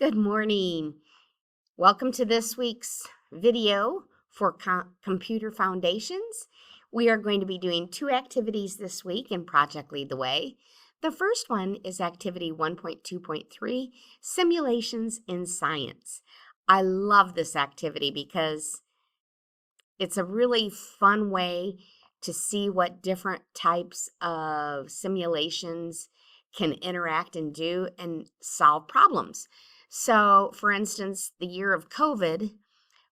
Good morning. Welcome to this week's video for Computer Foundations. We are going to be doing two activities this week in Project Lead the Way. The first one is activity 1.2.3, Simulations in Science. I love this activity because it's a really fun way to see what different types of simulations can interact and do and solve problems. So, for instance, the year of COVID,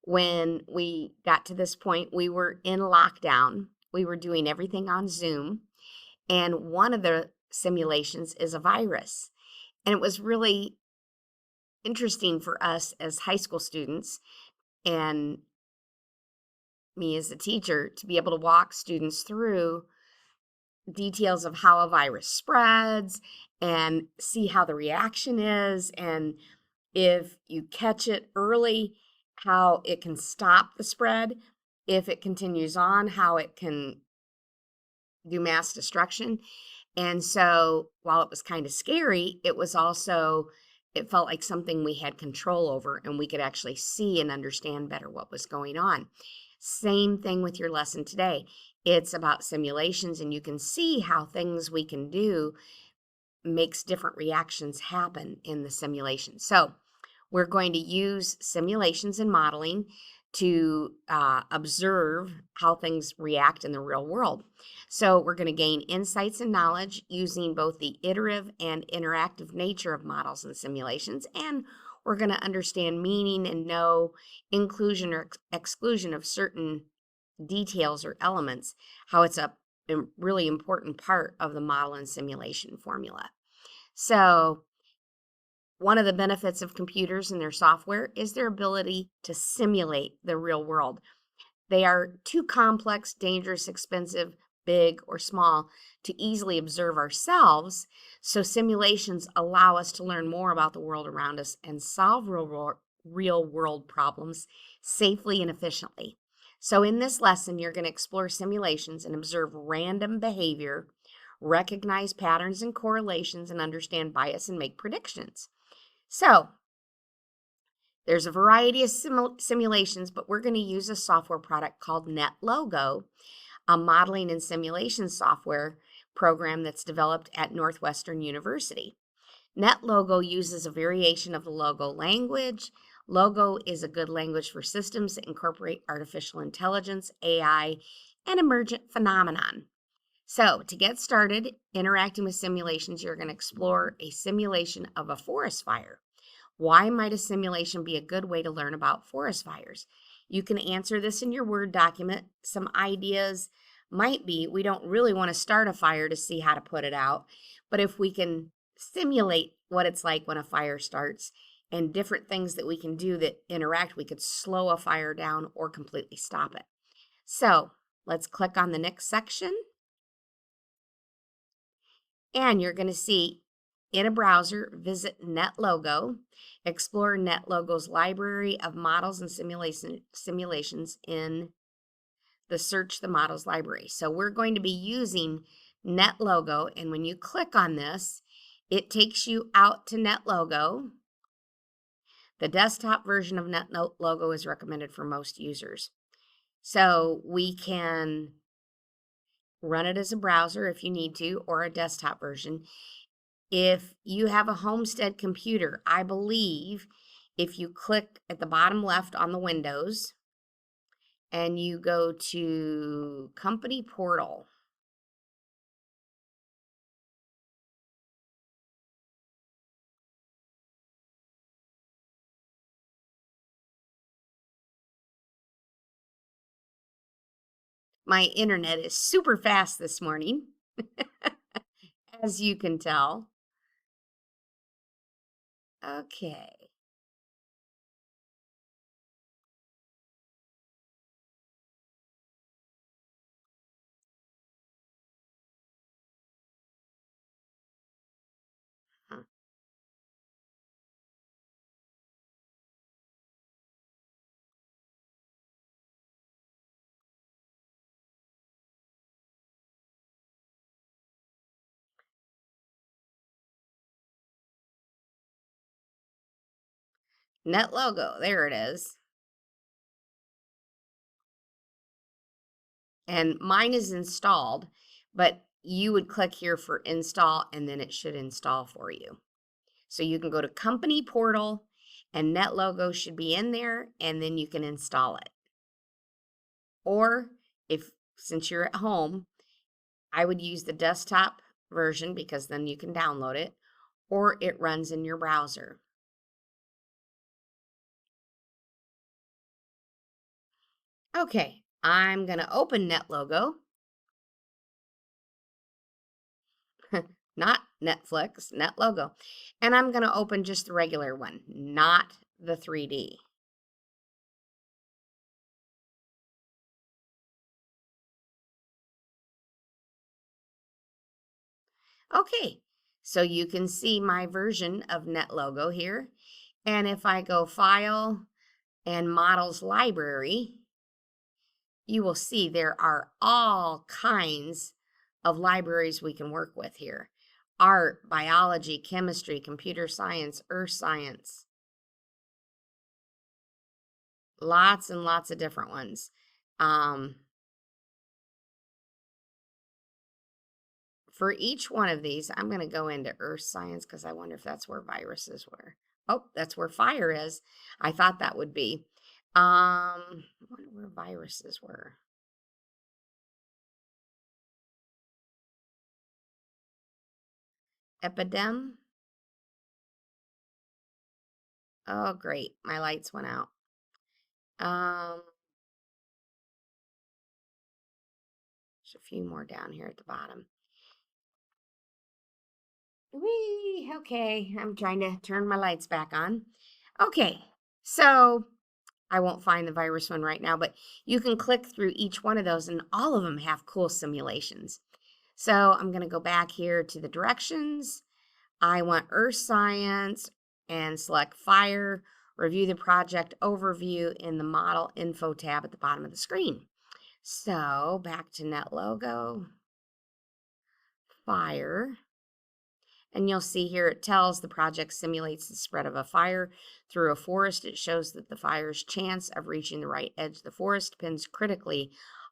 when we got to this point, we were in lockdown. We were doing everything on Zoom. And one of the simulations is a virus. And it was really interesting for us as high school students and me as a teacher to be able to walk students through details of how a virus spreads and see how the reaction is, and if you catch it early, how it can stop the spread. If it continues on, how it can do mass destruction. And so while it was kind of scary, it was also, it felt like something we had control over and we could actually see and understand better what was going on. Same thing with your lesson today. It's about simulations, and you can see how things we can do makes different reactions happen in the simulation. So we're going to use simulations and modeling to observe how things react in the real world. So we're going to gain insights and knowledge using both the iterative and interactive nature of models and simulations, and we're going to understand meaning and know inclusion or exclusion of certain details or elements, how it's a really important part of the model and simulation formula. So one of the benefits of computers and their software is their ability to simulate the real world. They are too complex, dangerous, expensive, big, or small to easily observe ourselves, so simulations allow us to learn more about the world around us and solve real world problems safely and efficiently. So in this lesson, you're going to explore simulations and observe random behavior, recognize patterns and correlations, and understand bias and make predictions. So there's a variety of simulations, but we're going to use a software product called NetLogo, a modeling and simulation software program that's developed at Northwestern University. NetLogo uses a variation of the Logo language. Logo is a good language for systems that incorporate artificial intelligence, AI, and emergent phenomenon. So to get started interacting with simulations, you're going to explore a simulation of a forest fire. Why might a simulation be a good way to learn about forest fires? You can answer this in your Word document. Some ideas might be we don't really want to start a fire to see how to put it out, but if we can simulate what it's like when a fire starts and different things that we can do that interact, we could slow a fire down or completely stop it. So let's click on the next section. And you're going to see in a browser, visit NetLogo, explore NetLogo's library of models and simulations in the Search the Models library. So we're going to be using NetLogo, and when you click on this, it takes you out to NetLogo. The desktop version of NetLogo is recommended for most users. So we can run it as a browser if you need to, or a desktop version. If you have a Homestead computer, I believe if you click at the bottom left on the Windows and you go to Company Portal, my internet is super fast this morning, as you can tell. Okay. Huh. Net logo, there it is. And mine is installed, but you would click here for install and then it should install for you. So you can go to company portal and net logo should be in there and then you can install it. Or since you're at home, I would use the desktop version because then you can download it, or it runs in your browser. Okay, I'm going to open NetLogo. Not Netflix, NetLogo. And I'm going to open just the regular one, not the 3D. Okay, so you can see my version of NetLogo here. And if I go File and Models Library, you will see there are all kinds of libraries we can work with here. Art, biology, chemistry, computer science, earth science. Lots and lots of different ones. For each one of these, I'm going to go into earth science because I wonder if that's where viruses were. Oh, that's where fire is. I thought that would be. I wonder where viruses were. Epidem. Oh, great. My lights went out. There's a few more down here at the bottom. Whee! Okay, I'm trying to turn my lights back on. Okay, so I won't find the virus one right now, but you can click through each one of those and all of them have cool simulations. So I'm going to go back here to the directions. I want earth science and select fire, review the project overview in the model info tab at the bottom of the screen. So back to NetLogo, fire. And you'll see here it tells the project simulates the spread of a fire through a forest. It shows that the fire's chance of reaching the right edge of the forest depends critically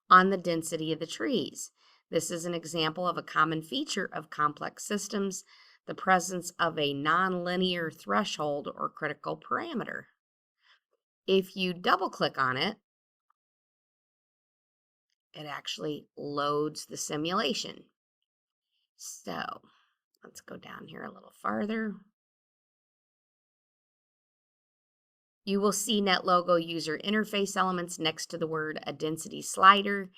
on the density of the trees. This is an example of a common feature of complex systems, the presence of a nonlinear threshold or critical parameter. If you double click on it, it actually loads the simulation. So let's go down here a little farther. You will see NetLogo user interface elements next to the word a density slider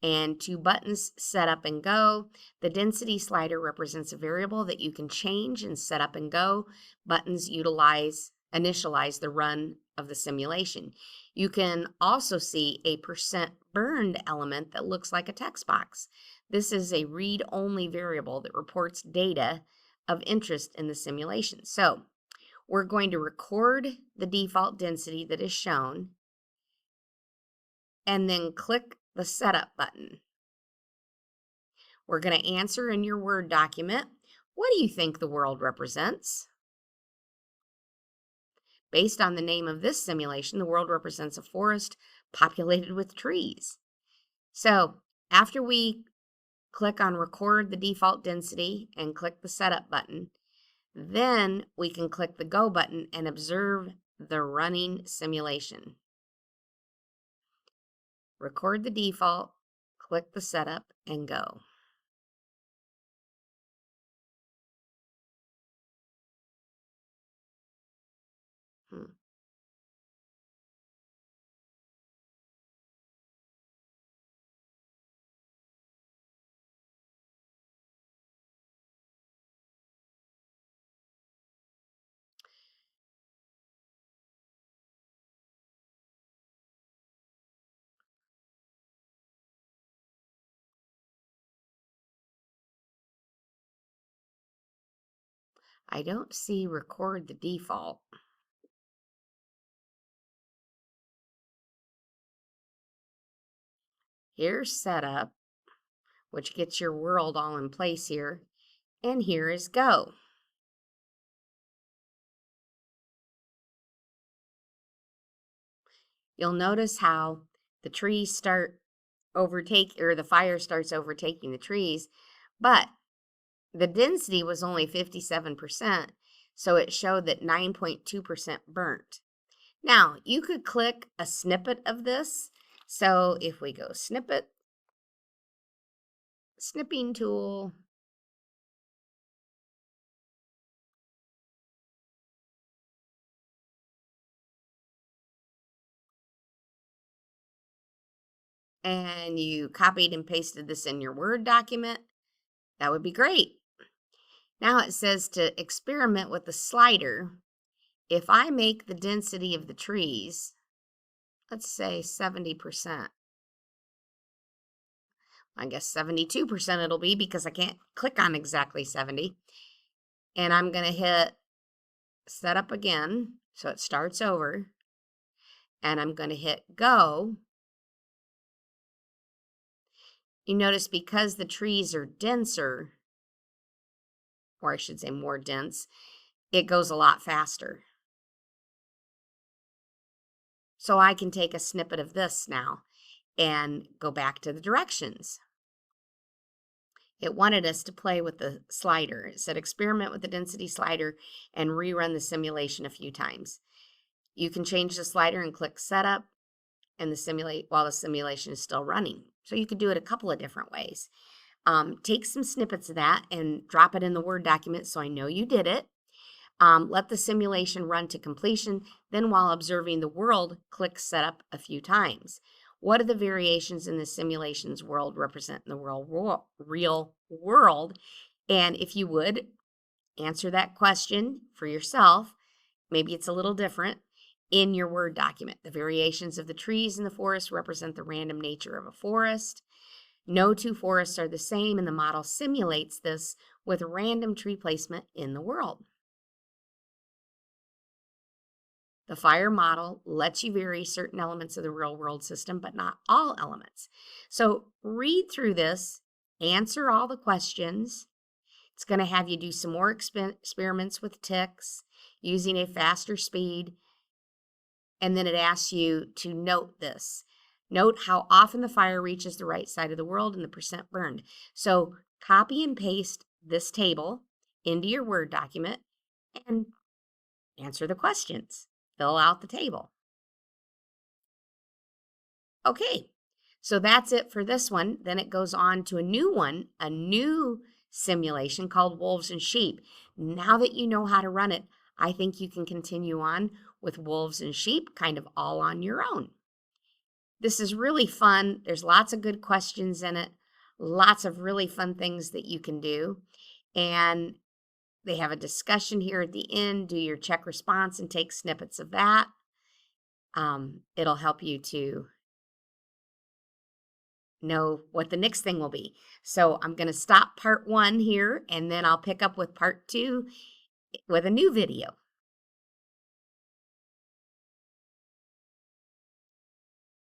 and two buttons, set up and go. The density slider represents a variable that you can change and set up and go. Buttons initialize the run of the simulation. You can also see a percent burned element that looks like a text box. This is a read-only variable that reports data of interest in the simulation. So we're going to record the default density that is shown and then click the setup button. We're going to answer in your Word document, what do you think the world represents? Based on the name of this simulation, the world represents a forest populated with trees. So after we click on record the default density and click the setup button, then we can click the go button and observe the running simulation. Record the default, click the setup, and go. I don't see record the default. Here's setup, which gets your world all in place here. And here is go. you'll notice how the trees start the fire starts overtaking the trees, but the density was only 57%, so it showed that 9.2% burnt. Now, you could click a snippet of this. So if we go snippet, snipping tool, and you copied and pasted this in your Word document, that would be great. Now it says to experiment with the slider. If I make the density of the trees, let's say 70%, I guess 72% it'll be because I can't click on exactly 70. And I'm going to hit setup again, so it starts over. And I'm going to hit go. You notice because the trees are denser, or I should say more dense, it goes a lot faster. So I can take a snippet of this now and go back to the directions. It wanted us to play with the slider. It said experiment with the density slider and rerun the simulation a few times. You can change the slider and click setup and while the simulation is still running. So you could do it a couple of different ways. Take some snippets of that and drop it in the Word document so I know you did it. Let the simulation run to completion. Then while observing the world, click setup a few times. What do the variations in the simulation's world represent in the real world? And if you would, answer that question for yourself. Maybe it's a little different in your Word document. The variations of the trees in the forest represent the random nature of a forest. No two forests are the same, and the model simulates this with random tree placement in the world. The fire model lets you vary certain elements of the real world system, but not all elements. So read through this, answer all the questions. It's going to have you do some more experiments with ticks using a faster speed. And then it asks you to note this. Note how often the fire reaches the right side of the world and the percent burned. So copy and paste this table into your Word document and answer the questions. Fill out the table. Okay, so that's it for this one. Then it goes on to a new simulation called wolves and sheep. Now that you know how to run it, I think you can continue on with wolves and sheep kind of all on your own. This is really fun. There's lots of good questions in it, lots of really fun things that you can do. And they have a discussion here at the end. Do your check response and take snippets of that. It'll help you to know what the next thing will be. So I'm going to stop part 1 here, and then I'll pick up with part 2 with a new video.